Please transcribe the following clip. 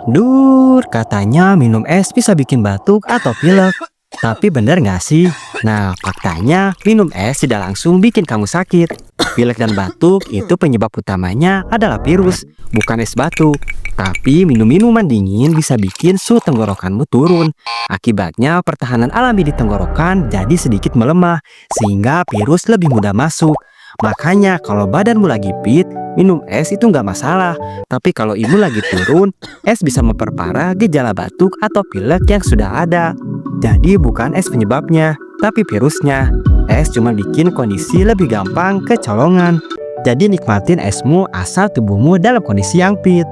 Dur, katanya minum es bisa bikin batuk atau pilek. Tapi bener nggak sih? Nah, faktanya minum es tidak langsung bikin kamu sakit. Pilek dan batuk itu penyebab utamanya adalah virus, bukan es batu. Tapi minum minuman dingin bisa bikin suhu tenggorokanmu turun. Akibatnya pertahanan alami di tenggorokan jadi sedikit melemah, sehingga virus lebih mudah masuk. Makanya kalau badanmu lagi fit, minum es itu nggak masalah. Tapi kalau imun lagi turun, es bisa memperparah gejala batuk atau pilek yang sudah ada. Jadi bukan es penyebabnya, tapi virusnya. Es cuma bikin kondisi lebih gampang kecolongan. Jadi nikmatin esmu asal tubuhmu dalam kondisi yang fit.